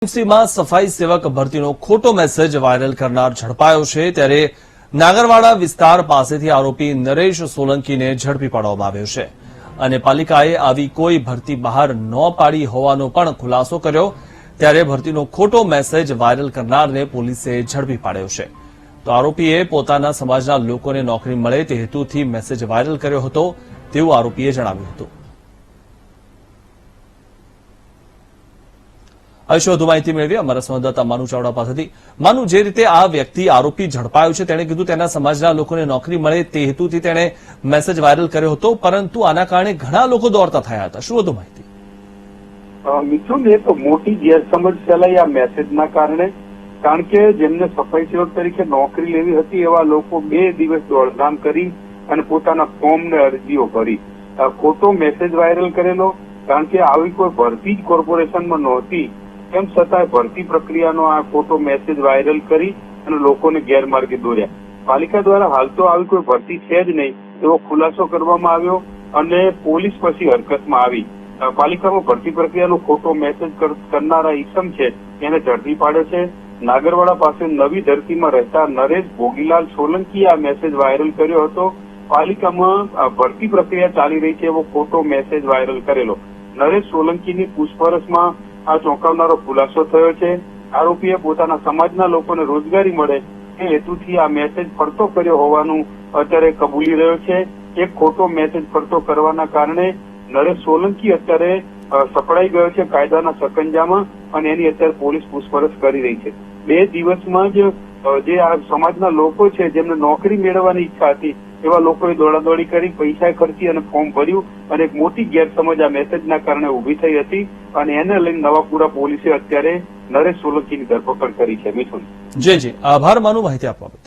એમસીમાં સફાઈ સેવક ભરતીનો ખોટો મેસેજ વાયરલ કરનાર ઝડપાયો છે ત્યારે નાગરવાડા વિસ્તાર પાસેથી આરોપી નરેશ સોલંકીને ઝડપી પાડવામાં આવ્યો છે અને પાલિકાએ આવી કોઈ ભરતી બહાર ન પાડી હોવાનો પણ ખુલાસો કર્યો ત્યારે ભરતીનો ખોટો મેસેજ વાયરલ કરનારને પોલીસે ઝડપી પાડ્યો છે તો આરોપીએ પોતાના સમાજના લોકોને નોકરી મળે તે હેતુથી મેસેજ વાયરલ કર્યો હતો તેવું આરોપીએ જણાવ્યું હતું। વધુ માહિતી મેળવી અમારા સંવાદદાતા માનુ ચાવડા પાસેથી। માનુ, જે રીતે આ વ્યક્તિ આરોપી ઝડપાયો છે તેણે કીધું તેના સમાજના લોકોને નોકરી મળે તે હેતુથી તેણે મેસેજ વાયરલ કર્યો હતો, પરંતુ આના કારણે ઘણા લોકો દોડતા થયા હતા। શું વધુ માહિતી? મિથુન, એ તો મોટી ગેરસમજ ફેલાઈ આ મેસેજના કારણે, કારણ કે જેમને સફાઈ સેવક તરીકે નોકરી લેવી હતી એવા લોકો 2 દિવસ દોડધામ કરી અને પોતાના ફોર્મ ને અરજીઓ ભરી ખોટો મેસેજ વાયરલ કરેલો, કારણ કે આવી કોઈ ભરતી જ કોર્પોરેશનમાં નહોતી તેમ છતાં ભરતી પ્રક્રિયાનો આ ખોટો મેસેજ વાયરલ કરી અને લોકોને ગેરમાર્ગે દોર્યા। પાલિકા દ્વારા હાલ તો આવી કોઈ ભરતી છે જ નહીં એવો ખુલાસો કરવામાં આવ્યો અને પોલીસ પછી હરકતમાં આવી। પાલિકામાં ભરતી પ્રક્રિયાનો ખોટો મેસેજ કરનારા ઈસમ છે એને ઝડપી પાડ્યો છે। નાગરવાડા પાસે નવી ધરતીમાં રહેતા નરેશ ભોગીલાલ સોલંકીએ આ મેસેજ વાયરલ કર્યો હતો। પાલિકામાં ભરતી પ્રક્રિયા ચાલી રહી છે એવો ખોટો મેસેજ વાયરલ કરેલો નરેશ સોલંકીની પૂછપરછમાં આ ચોંકાવનારો ખુલાસો થયો છે। આરોપીએ પોતાના સમાજના લોકોને રોજગારી મળે એ હેતુથી આ મેસેજ ફરતો કર્યો હોવાનું અત્યારે કબૂલી રહ્યો છે। એક ખોટો મેસેજ ફરતો કરવાના કારણે નરેશ સોલંકી અત્યારે સપડાઈ ગયો છે કાયદાના સકંજામાં અને એની અત્યારે પોલીસ પૂછપરછ કરી રહી છે। 2 દિવસમાં જ જે આ સમાજના લોકો છે જેમને નોકરી મેળવવાની ઈચ્છા હતી એવા લોકોએ દોડાદોડી કરી, પૈસા ખર્ચી અને ફોર્મ ભર્યું અને એક મોટી ગેરસમજ આ મેસેજના કારણે ઉભી થઈ હતી અને એને લઈને નવાપુરા પોલીસે અત્યારે નરેશ સોલંકીની ધરપકડ કરી છે। મિથુન, જી આભાર માનું માહિતી આપવા બદલ।